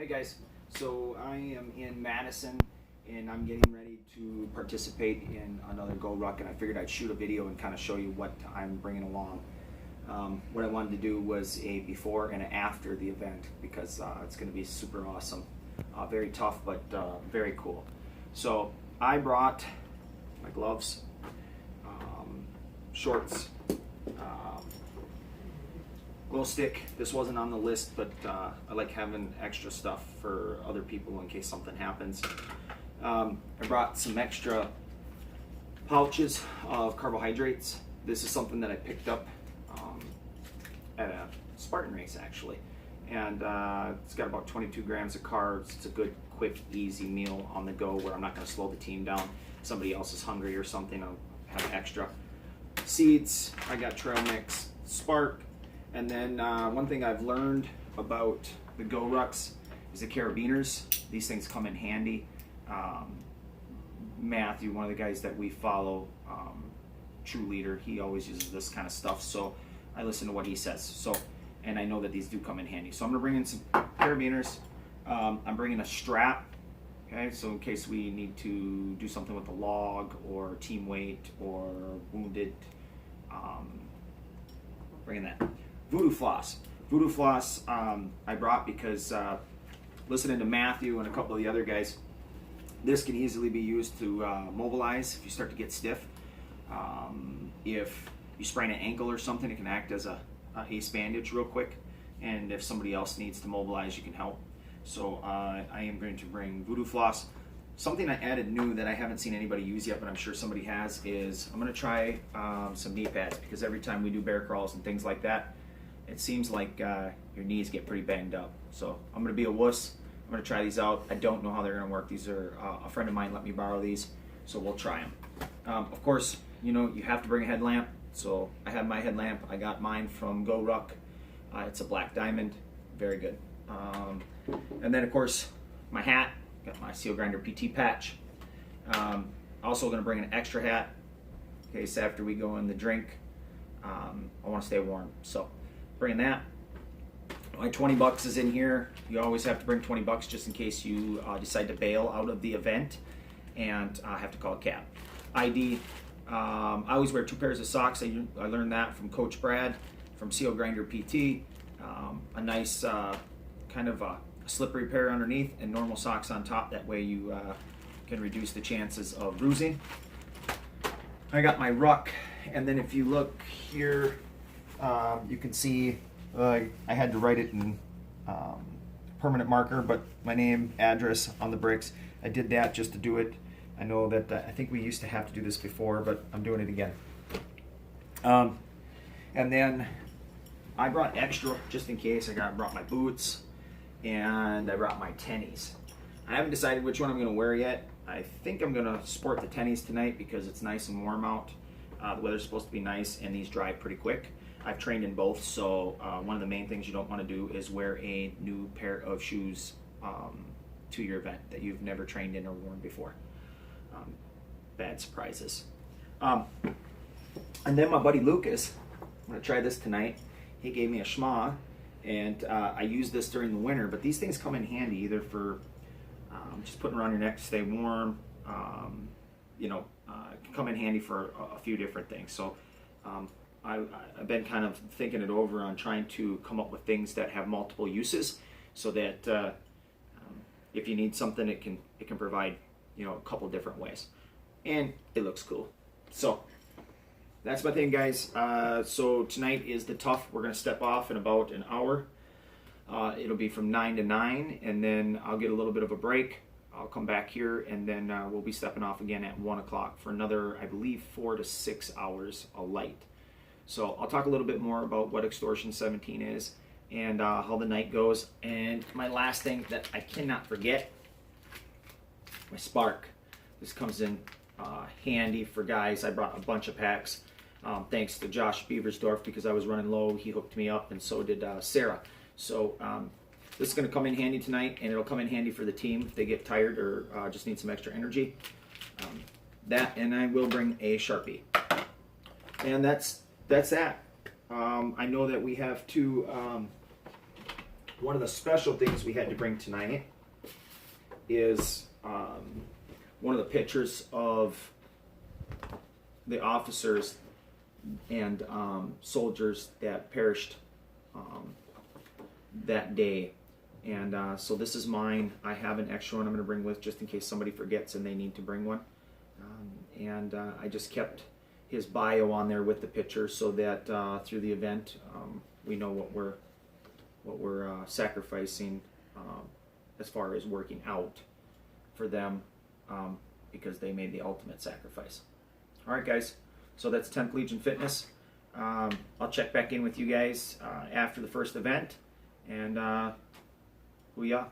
Hey guys, so I am in Madison and I'm getting ready to participate in another GORUCK, and I figured I'd shoot a video and kind of show you what I'm bringing along. What I wanted to do was a before and an after the event because it's going to be super awesome. Very tough, but very cool. So I brought my gloves, shorts, glow stick. This wasn't on the list, but I like having extra stuff for other people in case something happens. I brought some extra pouches of carbohydrates. This is something that I picked up at a Spartan race actually, and it's got about 22 grams of carbs. It's a good, quick, easy meal on the go where I'm not going to slow the team down. Somebody else is hungry or something, I'll have extra. Seeds, I got trail mix, Spark. And then one thing I've learned about the GORUCKs is the carabiners. These things come in handy. Matthew, one of the guys that we follow, true leader, he always uses this kind of stuff, so I listen to what he says. So, and I know that these do come in handy. So I'm gonna bring in some carabiners. I'm bringing a strap, okay, so in case we need to do something with the log or team weight or wounded, bringing that. Voodoo floss. Voodoo floss I brought because listening to Matthew and a couple of the other guys, this can easily be used to mobilize if you start to get stiff. If you sprain an ankle or something, it can act as a ace bandage real quick. And if somebody else needs to mobilize, you can help. So I am going to bring voodoo floss. Something I added new that I haven't seen anybody use yet, but I'm sure somebody has, is I'm going to try some knee pads, because every time we do bear crawls and things like that, it seems like your knees get pretty banged up. So I'm going to be a wuss. I'm going to try these out. I don't know how they're going to work. These are a friend of mine let me borrow these, so we'll try them. Of course, you know, you have to bring a headlamp. So I have my headlamp. I got mine from GORUCK. It's a black diamond. Very good. And then, of course, my hat. Got my Seal Grinder PT patch. Also going to bring an extra hat in case after we go in the drink, I want to stay warm. So bringing that. My 20 bucks is in here. You always have to bring 20 bucks just in case you decide to bail out of the event and have to call a cab. ID. I always wear 2 pairs of socks. I learned that from Coach Brad from Seal Grinder PT. A nice kind of a slippery pair underneath and normal socks on top. That way you can reduce the chances of bruising. I got my ruck, and then if you look here, you can see I had to write it in permanent marker, but my name, address on the bricks. I did that just to do it. I know that I think we used to have to do this before, but I'm doing it again. And then I brought extra just in case. I brought my boots and I brought my tennies. I haven't decided which one I'm going to wear yet. I think I'm going to sport the tennies tonight because it's nice and warm out. The weather's supposed to be nice and these dry pretty quick. I've trained in both, so one of the main things you don't want to do is wear a new pair of shoes to your event that you've never trained in or worn before. Bad surprises. And then my buddy Lucas, I'm going to try this tonight. He gave me a schma, and I use this during the winter, but these things come in handy either for just putting around your neck to stay warm. You know, it can come in handy for a few different things. So I've been kind of thinking it over on trying to come up with things that have multiple uses, so that if you need something, it can provide, you know, a couple different ways, and it looks cool. So that's my thing, guys. So tonight is the tough. We're gonna step off in about an hour. It'll be from 9 to 9, and then I'll get a little bit of a break. I'll come back here, and then we'll be stepping off again at 1 o'clock for another, I believe, 4 to 6 hours of light. So I'll talk a little bit more about what Extortion 17 is and how the night goes. And my last thing that I cannot forget, my Spark. This comes in handy for guys. I brought a bunch of packs. Thanks to Josh Beaversdorf, because I was running low. He hooked me up, and so did Sarah. So this is going to come in handy tonight, and it'll come in handy for the team if they get tired or just need some extra energy. That, and I will bring a Sharpie. And that's that. I know that we have two one of the special things we had to bring tonight is one of the pictures of the officers and soldiers that perished that day. And so this is mine. I have an extra one I'm going to bring with just in case somebody forgets and they need to bring one. I just kept his bio on there with the picture so that through the event we know what we're sacrificing as far as working out for them, because they made the ultimate sacrifice. All right, guys. So that's 10th Legion Fitness. I'll check back in with you guys after the first event, and booyah.